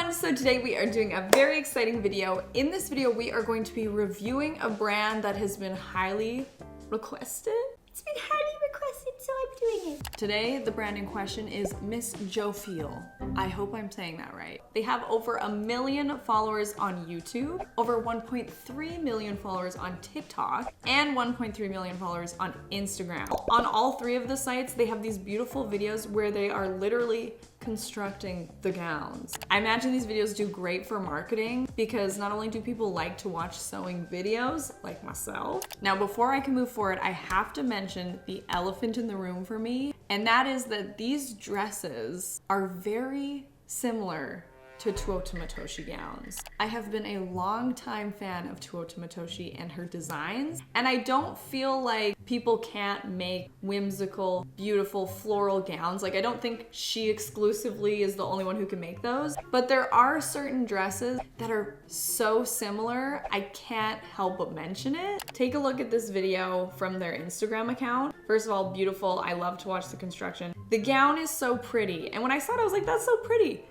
everyone, so today we are doing a very exciting video. In this video, we are going to be reviewing a brand that has been highly requested. It's been highly requested, so I'm doing it. Today, the brand in question is Miss Jophiel. I hope I'm saying that right. They have over 1 million followers on YouTube, over 1.3 million followers on TikTok, and 1.3 million followers on Instagram. On all three of the sites, they have these beautiful videos where they are literally constructing the gowns. I imagine these videos do great for marketing because not only do people like to watch sewing videos, like myself. Now, before I can move forward, I have to mention the elephant in the room for me, and that is that these dresses are very similar to Tuo Tamatoshi gowns. I have been a long-time fan of Tuo Tamatoshi and her designs, and I don't feel like people can't make whimsical, beautiful floral gowns. Like, I don't think she exclusively is the only one who can make those, but there are certain dresses that are so similar, I can't help but mention it. Take a look at this video from their Instagram account. First of all, beautiful. I love to watch the construction. The gown is so pretty, and when I saw it, I was like, that's so pretty.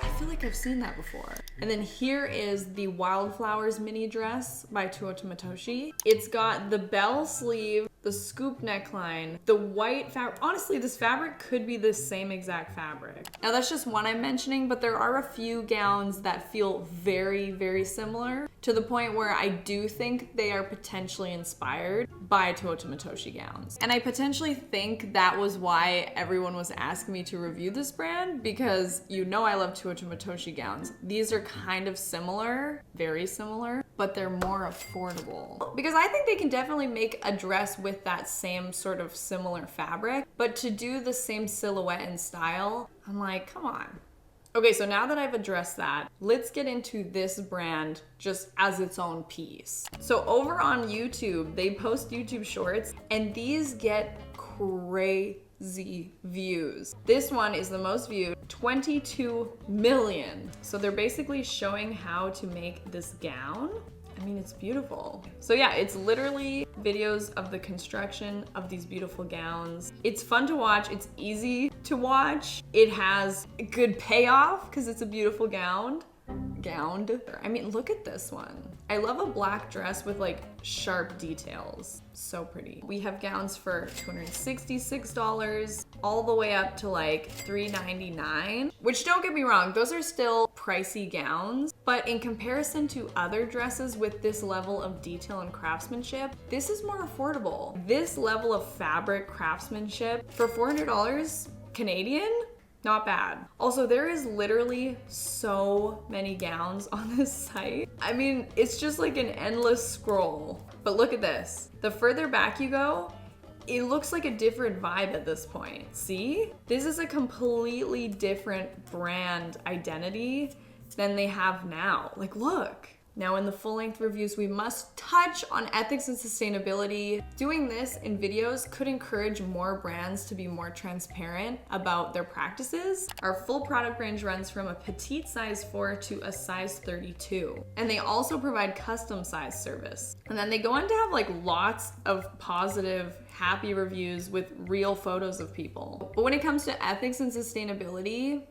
I feel like I've seen that before. And then here is the Wildflowers mini dress by Tuo Tamatoshi. It's got the bell sleeve, the scoop neckline, the white fabric. Honestly, this fabric could be the same exact fabric. Now that's just one I'm mentioning, but there are a few gowns that feel very, very similar to the point where I do think they are potentially inspired by Tuo Tamatoshi gowns. And I potentially think that was why everyone was asking me to review this brand, because you know I love Tuo Tamatoshi gowns. These are kind of similar, very similar, but they're more affordable. Because I think they can definitely make a dress with that same sort of similar fabric, but to do the same silhouette and style, I'm like, come on. Okay, so now that I've addressed that, let's get into this brand just as its own piece. So over on YouTube, they post YouTube shorts, and these get crazy views. This one is the most viewed, 22 million. So they're basically showing how to make this gown. I mean, it's beautiful. So yeah, it's literally videos of the construction of these beautiful gowns. It's fun to watch. It's easy to watch. It has a good payoff because it's a beautiful gown. I mean, look at this one. I love a black dress with like sharp details. So pretty. We have gowns for $266 all the way up to like $399, which, don't get me wrong, those are still pricey gowns, but in comparison to other dresses with this level of detail and craftsmanship, this is more affordable. This level of fabric craftsmanship for $400 Canadian? Not bad. Also, there is literally so many gowns on this site. I mean, it's just like an endless scroll. But look at this. The further back you go, it looks like a different vibe at this point. See? This is a completely different brand identity than they have now. Like, look. Now, in the full-length reviews, we must touch on ethics and sustainability. Doing this in videos could encourage more brands to be more transparent about their practices. Our full product range runs from a petite size 4 to a size 32. And they also provide custom size service. And then they go on to have like lots of positive, happy reviews with real photos of people. But when it comes to ethics and sustainability,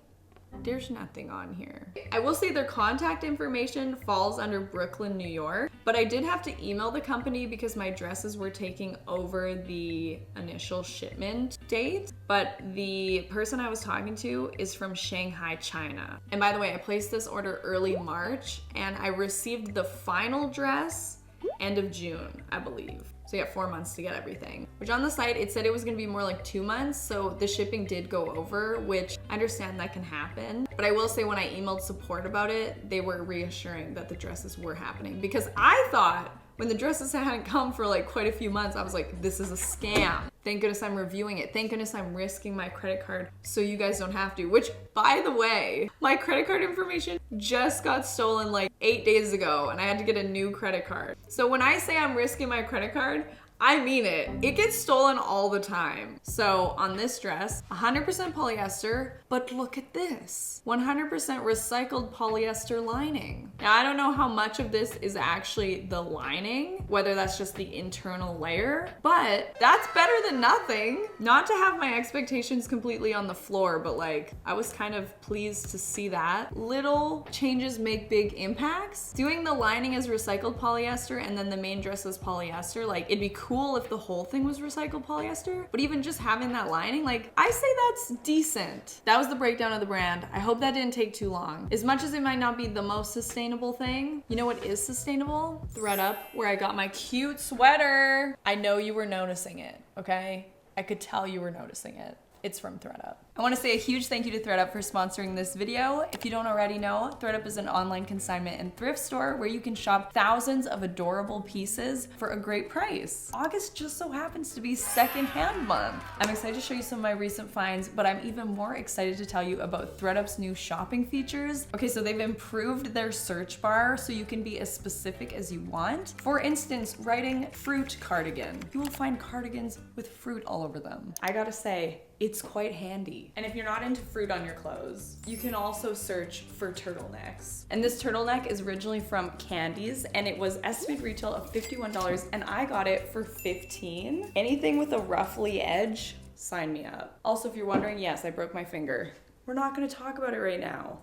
there's nothing on here. I will say their contact information falls under Brooklyn, New York, but I did have to email the company because my dresses were taking over the initial shipment date, but the person I was talking to is from Shanghai, China. And by the way, I placed this order early March, and I received the final dress end of June, I believe. So yeah, 4 months to get everything. Which on the site, it said it was gonna be more like 2 months, so the shipping did go over, which I understand that can happen. But I will say when I emailed support about it, they were reassuring that the dresses were happening, because I thought when the dresses hadn't come for like quite a few months, I was like, this is a scam. Thank goodness I'm reviewing it. Thank goodness I'm risking my credit card so you guys don't have to. Which, by the way, my credit card information just got stolen like 8 days ago, and I had to get a new credit card. So when I say I'm risking my credit card, I mean it. It gets stolen all the time. So on this dress, 100% polyester, But look at this, 100% recycled polyester lining. Now, I don't know how much of this is actually the lining, whether that's just the internal layer, but that's better than nothing. Not to have my expectations completely on the floor, but like, I was kind of pleased to see that. Little changes make big impacts. Doing the lining as recycled polyester and then the main dress as polyester, like it'd be cool if the whole thing was recycled polyester, but even just having that lining, like I say that's decent. That was the breakdown of the brand. I hope that didn't take too long. As much as it might not be the most sustainable thing, you know what is sustainable? ThredUp, where I got my cute sweater. I know you were noticing it, okay? I could tell you were noticing it. It's from ThredUp. I want to say a huge thank you to ThredUp for sponsoring this video. If you don't already know, ThredUp is an online consignment and thrift store where you can shop thousands of adorable pieces for a great price. August just so happens to be secondhand month. I'm excited to show you some of my recent finds, but I'm even more excited to tell you about ThredUp's new shopping features. Okay, so they've improved their search bar so you can be as specific as you want. For instance, writing fruit cardigan. You will find cardigans with fruit all over them. I gotta say, it's quite handy. And if you're not into fruit on your clothes, you can also search for turtlenecks. And this turtleneck is originally from Candies, and it was estimated retail of $51, and I got it for $15. Anything with a ruffly edge, sign me up. Also, if you're wondering, yes, I broke my finger. We're not gonna talk about it right now.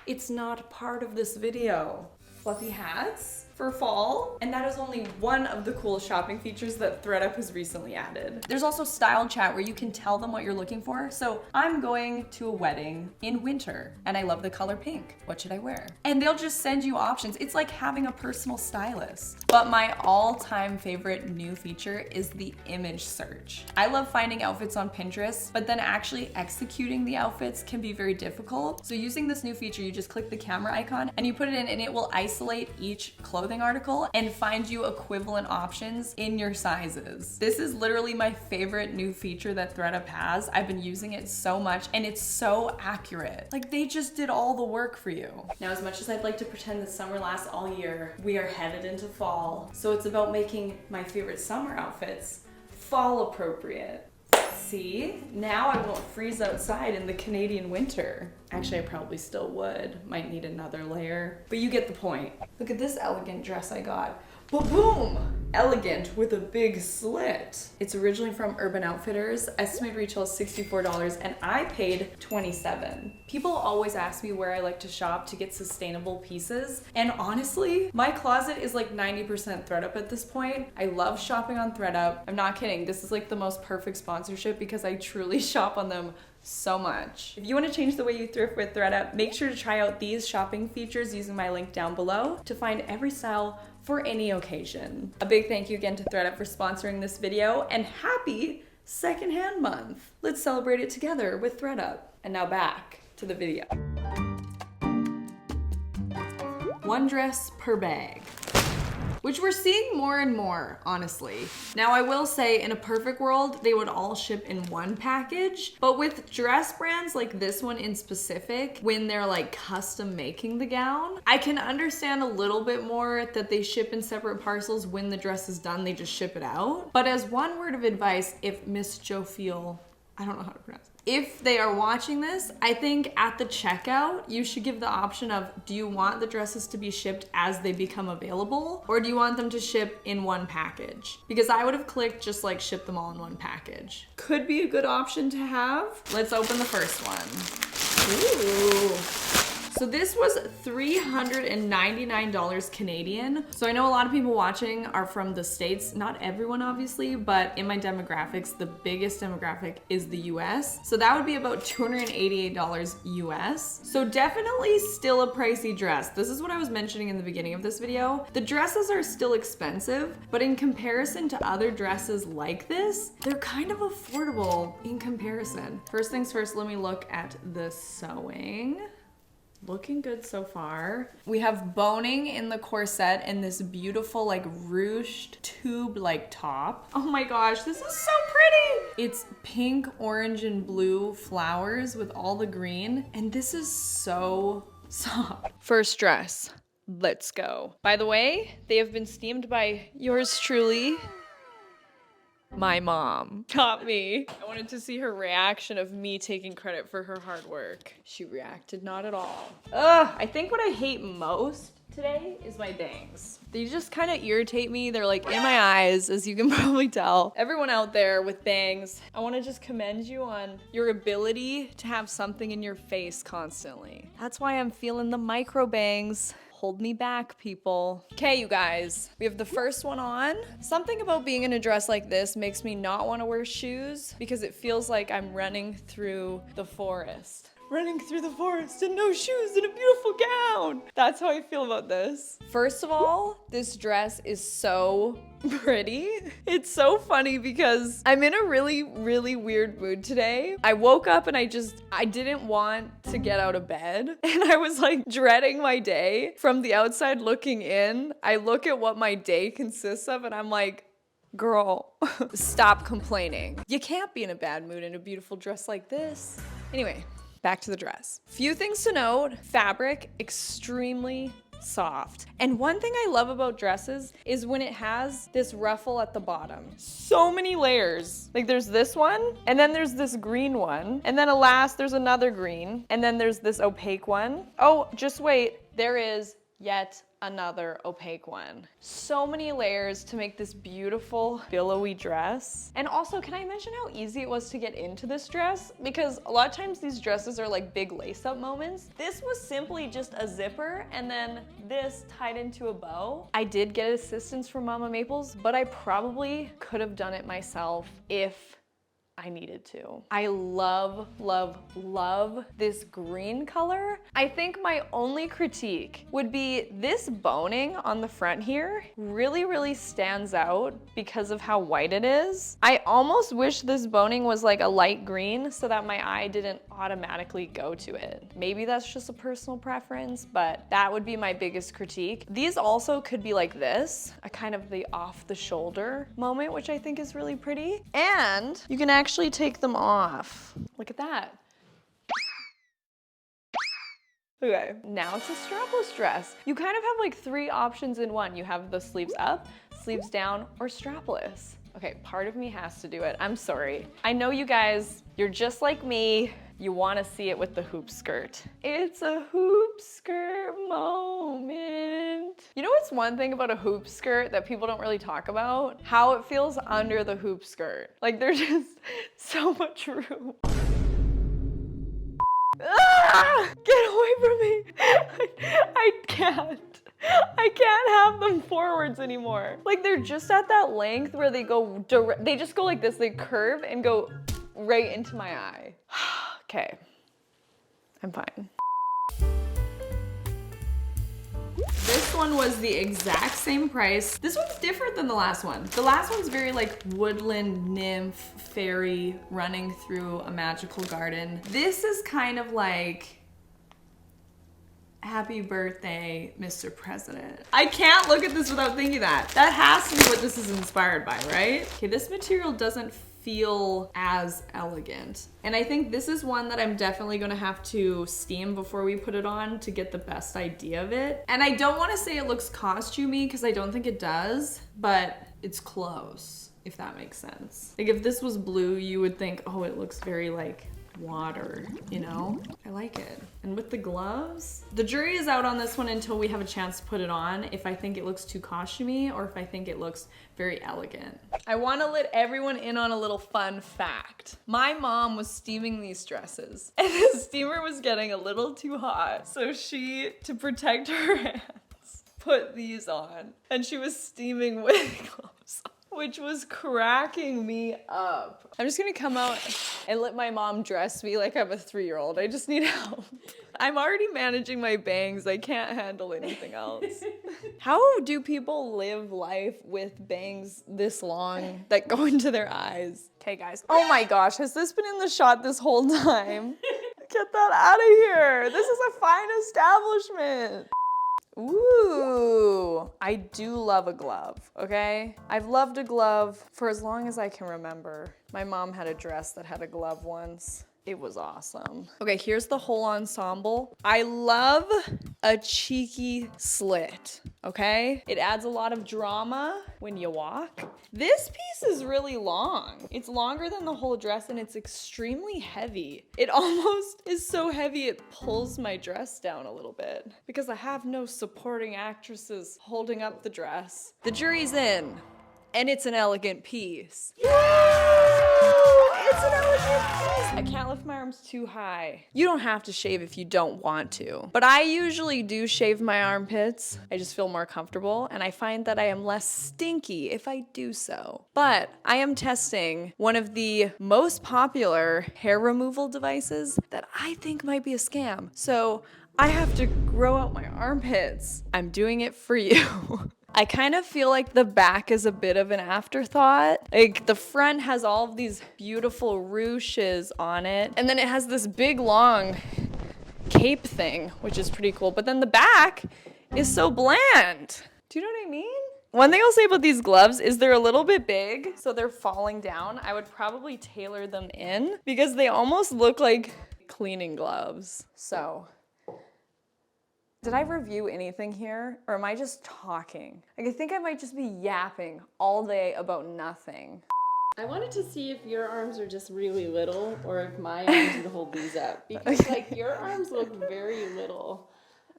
It's not part of this video. Fluffy hats for fall, and that is only one of the cool shopping features that ThredUp has recently added. There's also style chat where you can tell them what you're looking for. So I'm going to a wedding in winter and I love the color pink. What should I wear? And they'll just send you options. It's like having a personal stylist. But my all-time favorite new feature is the image search. I love finding outfits on Pinterest, but then actually executing the outfits can be very difficult. So using this new feature, you just click the camera icon and you put it in and it will isolate each clothing article and find you equivalent options in your sizes. This is literally my favorite new feature that ThredUp has. I've been using it so much and it's so accurate. Like they just did all the work for you. Now, as much as I'd like to pretend that summer lasts all year, we are headed into fall. So it's about making my favorite summer outfits fall appropriate. See, now I won't freeze outside in the Canadian winter. Actually, I probably still would. Might need another layer, but you get the point. Look at this elegant dress I got. Boom! Elegant with a big slit. It's originally from Urban Outfitters. Estimated retail is $64 and I paid $27. People always ask me where I like to shop to get sustainable pieces. And honestly, my closet is like 90% ThredUp at this point. I love shopping on ThredUp. I'm not kidding. This is like the most perfect sponsorship because I truly shop on them so much. If you want to change the way you thrift with ThredUp, make sure to try out these shopping features using my link down below to find every style for any occasion. A big thank you again to ThredUp for sponsoring this video, and happy secondhand month. Let's celebrate it together with ThredUp. And now back to the video. One dress per bag, which we're seeing more and more, honestly. Now, I will say, in a perfect world, they would all ship in one package, but with dress brands like this one in specific, when they're like custom making the gown, I can understand a little bit more that they ship in separate parcels. When the dress is done, they just ship it out. But as one word of advice, if Miss Jophiel, I don't know how to pronounce it, if they are watching this, I think at the checkout, you should give the option of, do you want the dresses to be shipped as they become available? Or do you want them to ship in one package? Because I would have clicked just like ship them all in one package. Could be a good option to have. Let's open the first one. Ooh. So this was $399 Canadian. So I know a lot of people watching are from the States, not everyone obviously, but in my demographics, the biggest demographic is the US. So that would be about $288 US. So definitely still a pricey dress. This is what I was mentioning in the beginning of this video. The dresses are still expensive, but in comparison to other dresses like this, they're kind of affordable in comparison. First things first, let me look at the sewing. Looking good so far. We have boning in the corset and this beautiful like ruched tube like top. Oh my gosh, this is so pretty. It's pink, orange, and blue flowers with all the green. And this is so soft. First dress, let's go. By the way, they have been steamed by yours truly. My mom taught me. I wanted to see her reaction of me taking credit for her hard work. She reacted not at all. Ugh, I think what I hate most today is my bangs. They just kind of irritate me. They're like in my eyes, as you can probably tell. Everyone out there with bangs, I want to just commend you on your ability to have something in your face constantly. That's why I'm feeling the micro bangs. Hold me back, people. Okay, you guys, we have the first one on. Something about being in a dress like this makes me not want to wear shoes because it feels like I'm running through the forest. Running through the forest in no shoes in a beautiful gown. That's how I feel about this. First of all, this dress is so pretty. It's so funny because I'm in a really, really weird mood today. I woke up and I didn't want to get out of bed. And I was like dreading my day. From the outside looking in, I look at what my day consists of and I'm like, girl, stop complaining. You can't be in a bad mood in a beautiful dress like this. Anyway. Back to the dress. Few things to note. Fabric, extremely soft. And one thing I love about dresses is when it has this ruffle at the bottom. So many layers. Like there's this one, and then there's this green one, and then alas, there's another green, and then there's this opaque one. Oh, just wait, there is yet another opaque one. So many layers to make this beautiful billowy dress. And also, can I mention how easy it was to get into this dress? Because a lot of times these dresses are like big lace-up moments. This was simply just a zipper and then this tied into a bow. I did get assistance from Mama Maples, but I probably could have done it myself if I needed to. I love, love, love this green color. I think my only critique would be this boning on the front here really, really stands out because of how white it is. I almost wish this boning was like a light green so that my eye didn't automatically go to it. Maybe that's just a personal preference, but that would be my biggest critique. These also could be like this, a kind of the off the shoulder moment, which I think is really pretty. And you can actually take them off. Look at that. Okay, now it's a strapless dress. You kind of have like 3 options in one. You have the sleeves up, sleeves down, or strapless. Okay, part of me has to do it. I'm sorry. I know you guys, you're just like me. You want to see it with the hoop skirt. It's a hoop skirt moment. You know what's one thing about a hoop skirt that people don't really talk about? How it feels under the hoop skirt. Like there's just so much room. Ah! Get away from me. I can't. I can't have them forwards anymore. Like they're just at that length where they go direct. They just go like this. They curve and go right into my eye. Okay, I'm fine. This one was the exact same price. This one's different than the last one. The last one's very like woodland nymph, fairy, running through a magical garden. This is kind of like, happy birthday, Mr. President. I can't look at this without thinking that. That has to be what this is inspired by, right? Okay, this material doesn't feel as elegant. And I think this is one that I'm definitely gonna have to steam before we put it on to get the best idea of it. And I don't wanna say it looks costumey because I don't think it does, but it's close, if that makes sense. Like if this was blue, you would think, oh, it looks very like water, you know? I like it. And with the gloves, the jury is out on this one until we have a chance to put it on, if I think it looks too costumey or if I think it looks very elegant. I want to let everyone in on a little fun fact. My mom was steaming these dresses and the steamer was getting a little too hot. So she, to protect her hands, put these on and she was steaming with gloves on, which was cracking me up. I'm just gonna come out and let my mom dress me like I'm a 3-year-old. I just need help. I'm already managing my bangs. I can't handle anything else. How do people live life with bangs this long that go into their eyes? Okay, guys. Oh my gosh, has this been in the shot this whole time? Get that out of here. This is a fine establishment. Ooh, I do love a glove, okay? I've loved a glove for as long as I can remember. My mom had a dress that had a glove once. It was awesome. Okay, here's the whole ensemble. I love a cheeky slit, okay? It adds a lot of drama when you walk. This piece is really long. It's longer than the whole dress and it's extremely heavy. It almost is so heavy it pulls my dress down a little bit because I have no supporting actresses holding up the dress. The jury's in, and it's an elegant piece. It's an elegant piece. I can't lift my arms too high. You don't have to shave if you don't want to, but I usually do shave my armpits. I just feel more comfortable, and I find that I am less stinky if I do so. But I am testing one of the most popular hair removal devices that I think might be a scam. So I have to grow out my armpits. I'm doing it for you. I kind of feel like the back is a bit of an afterthought. Like the front has all of these beautiful ruches on it, and then it has this big long cape thing, which is pretty cool. But then the back is so bland. Do you know what I mean? One thing I'll say about these gloves is they're a little bit big, so they're falling down. I would probably tailor them in because they almost look like cleaning gloves. So did I review anything here, or am I just talking? Like, I think I might just be yapping all day about nothing. I wanted to see if your arms are just really little, or if my arms would hold these up. Because, like, your arms look very little.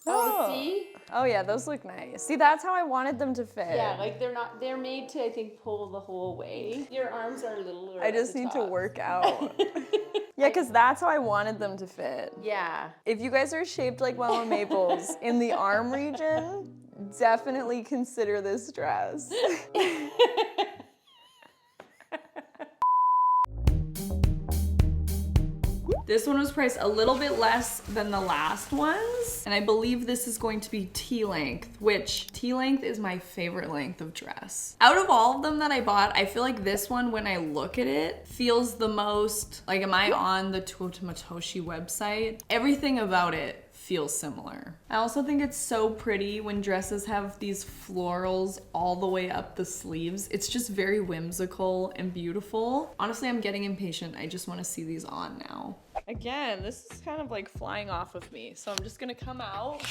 Oh, see? Oh yeah, those look nice. See, that's how I wanted them to fit. Yeah, like they're made to, I think, pull the whole way. Your arms are littler. I just need to work out. Yeah, because that's how I wanted them to fit. Yeah. If you guys are shaped like Willow Maples in the arm region, definitely consider this dress. This one was priced a little bit less than the last ones, and I believe this is going to be T-length, which T-length is my favorite length of dress. Out of all of them that I bought, I feel like this one, when I look at it, feels the most, like, am I on the Tuotomatoshi website? Everything about it feels similar. I also think it's so pretty when dresses have these florals all the way up the sleeves. It's just very whimsical and beautiful. Honestly, I'm getting impatient. I just want to see these on now. Again, this is kind of like flying off of me, so I'm just gonna come out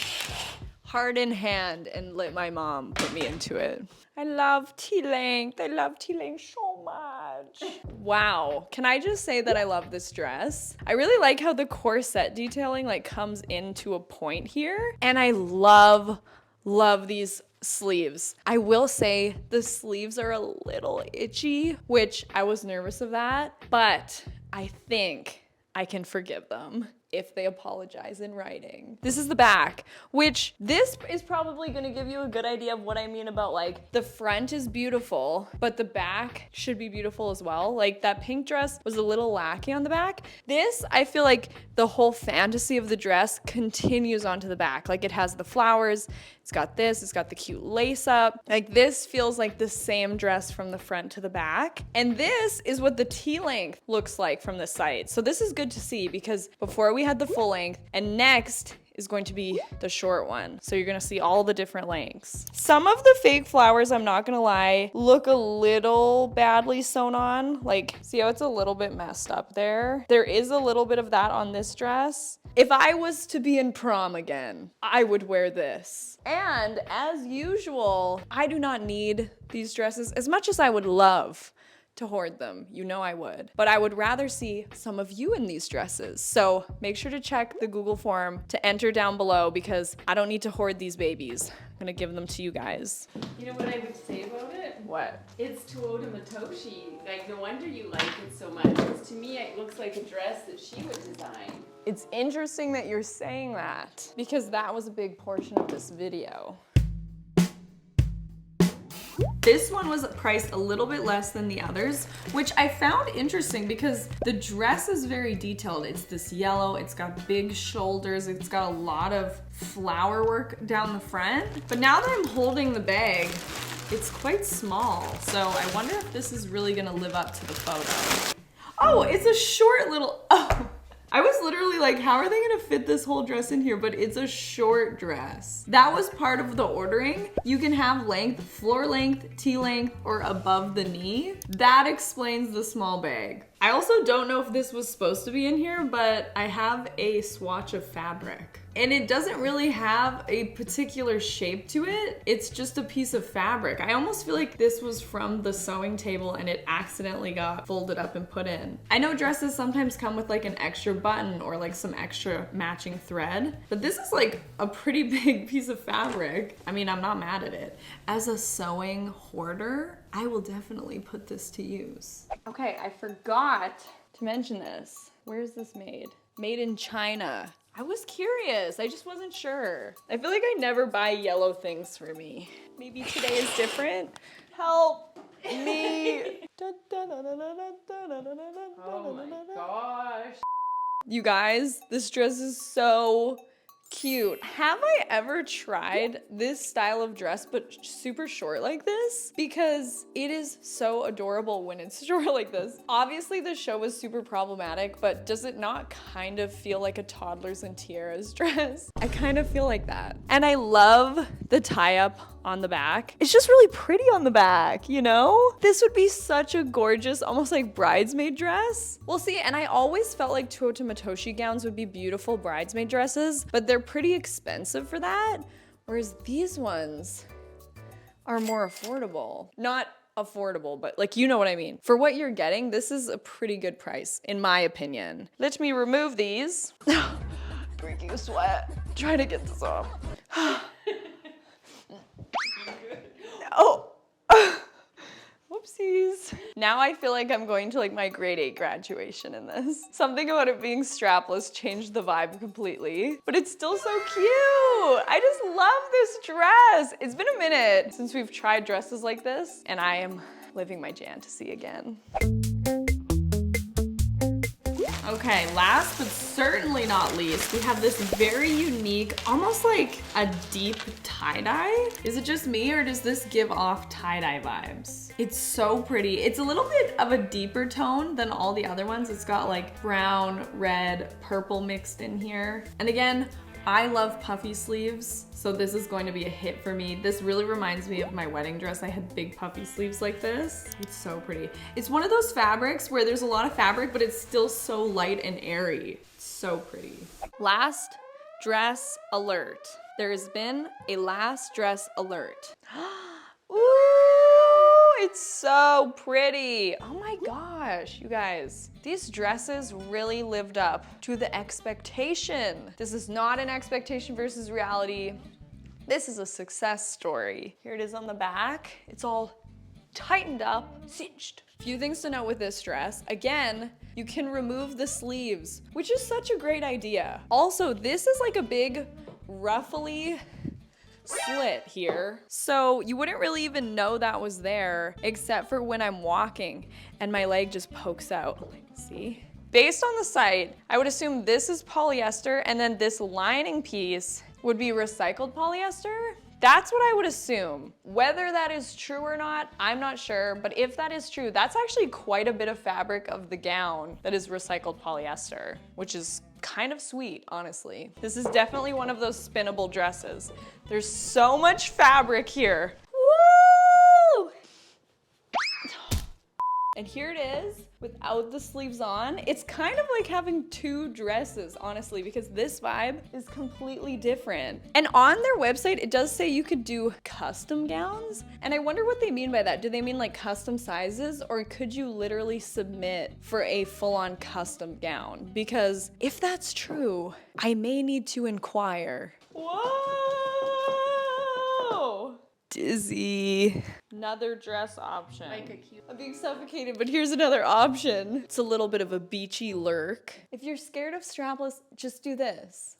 hard in hand and let my mom put me into it. I love T-length. I love T-length so much. Wow. Can I just say that I love this dress? I really like how the corset detailing like comes into a point here. And I love these sleeves. I will say the sleeves are a little itchy, which I was nervous of that, but I think I can forgive them if they apologize in writing. This is the back, which this is probably gonna give you a good idea of what I mean about, like, the front is beautiful, but the back should be beautiful as well. Like, that pink dress was a little lacking on the back. This, I feel like the whole fantasy of the dress continues onto the back. Like, it has the flowers, it's got this, it's got the cute lace up. Like, this feels like the same dress from the front to the back. And this is what the T-length looks like from the side. So this is good to see because before we had the full length, and next is going to be the short one. So you're gonna see all the different lengths. Some of the fake flowers, I'm not gonna lie, look a little badly sewn on. Like, see how it's a little bit messed up there? There is a little bit of that on this dress. If I was to be in prom again, I would wear this. And as usual, I do not need these dresses as much as I would love to hoard them. You know I would. But I would rather see some of you in these dresses. So make sure to check the Google form to enter down below because I don't need to hoard these babies. I'm gonna give them to you guys. You know what I would say about it? What? It's Tuotomatoshi. Like, no wonder you like it so much. 'Cause to me, it looks like a dress that she would design. It's interesting that you're saying that because that was a big portion of this video. This one was priced a little bit less than the others, which I found interesting because the dress is very detailed. It's this yellow, it's got big shoulders, it's got a lot of flower work down the front. But now that I'm holding the bag, it's quite small. So I wonder if this is really gonna live up to the photo. Oh, it's a short little, oh. I was literally like, how are they gonna fit this whole dress in here? But it's a short dress. That was part of the ordering. You can have length, floor length, T-length, or above the knee. That explains the small bag. I also don't know if this was supposed to be in here, but I have a swatch of fabric. And it doesn't really have a particular shape to it. It's just a piece of fabric. I almost feel like this was from the sewing table and it accidentally got folded up and put in. I know dresses sometimes come with like an extra button or like some extra matching thread, but this is like a pretty big piece of fabric. I mean, I'm not mad at it. As a sewing hoarder, I will definitely put this to use. Okay, I forgot to mention this. Where's this made? Made in China. I was curious, I just wasn't sure. I feel like I never buy yellow things for me. Maybe today is different. Help me. Oh my gosh. You guys, this dress is so cute. Have I ever tried this style of dress but super short like this? Because it is so adorable when it's short like this. Obviously the show was super problematic, but does it not kind of feel like a toddlers and tiaras dress? I kind of feel like that. And I love the tie-up on the back. It's just really pretty on the back, you know? This would be such a gorgeous, almost like bridesmaid dress. Well, see, and I always felt like Totomatoshi gowns would be beautiful bridesmaid dresses, but they're pretty expensive for that. Whereas these ones are more affordable. Not affordable, but like, you know what I mean. For what you're getting, this is a pretty good price, in my opinion. Let me remove these. Breaking a sweat. Trying to get this off. Oh, whoopsies. Now I feel like I'm going to like my grade 8 graduation in this. Something about it being strapless changed the vibe completely, but it's still so cute. I just love this dress. It's been a minute since we've tried dresses like this, and I am living my fantasy again. Okay, last but certainly not least, we have this very unique, almost like a deep tie-dye. Is it just me or does this give off tie-dye vibes? It's so pretty. It's a little bit of a deeper tone than all the other ones. It's got like brown, red, purple mixed in here. And again, I love puffy sleeves, so this is going to be a hit for me. This really reminds me of my wedding dress. I had big puffy sleeves like this. It's so pretty. It's one of those fabrics where there's a lot of fabric, but it's still so light and airy. It's so pretty. Last dress alert. There has been a last dress alert. Ooh, it's so pretty. Oh my gosh, you guys. These dresses really lived up to the expectation. This is not an expectation versus reality. This is a success story. Here it is on the back. It's all tightened up, cinched. Few things to note with this dress. Again, you can remove the sleeves, which is such a great idea. Also, this is like a big ruffly slit here. So you wouldn't really even know that was there except for when I'm walking and my leg just pokes out. See? Based on the site, I would assume this is polyester and then this lining piece would be recycled polyester. That's what I would assume. Whether that is true or not, I'm not sure, but if that is true, that's actually quite a bit of fabric of the gown that is recycled polyester, which is kind of sweet, honestly. This is definitely one of those spinnable dresses. There's so much fabric here. Woo! And here it is without the sleeves on. It's kind of like having two dresses, honestly, because this vibe is completely different. And on their website, it does say you could do custom gowns. And I wonder what they mean by that. Do they mean like custom sizes, or could you literally submit for a full-on custom gown? Because if that's true, I may need to inquire. Whoa! Dizzy. Another dress option. Like a cute. I'm being suffocated, but here's another option. It's a little bit of a beachy lurk. If you're scared of strapless, just do this.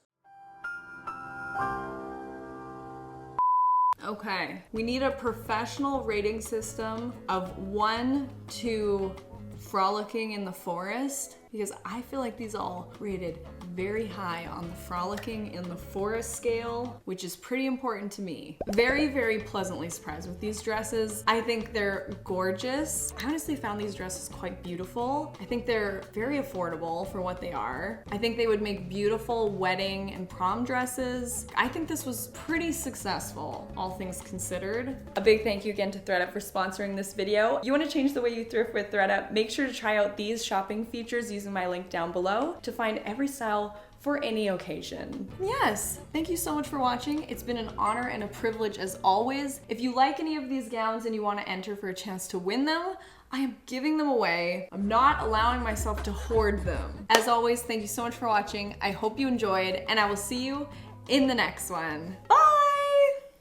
Okay, we need a professional rating system of 1 to frolicking in the forest because I feel like these all rated very high on the frolicking in the forest scale, which is pretty important to me. Very, very pleasantly surprised with these dresses. I think they're gorgeous. I honestly found these dresses quite beautiful. I think they're very affordable for what they are. I think they would make beautiful wedding and prom dresses. I think this was pretty successful, all things considered. A big thank you again to ThredUp for sponsoring this video. You want to change the way you thrift with ThredUp? Make sure to try out these shopping features using my link down below to find every style for any occasion. Yes, thank you so much for watching. It's been an honor and a privilege as always. If you like any of these gowns and you want to enter for a chance to win them, I am giving them away. I'm not allowing myself to hoard them. As always, thank you so much for watching. I hope you enjoyed, and I will see you in the next one. Bye!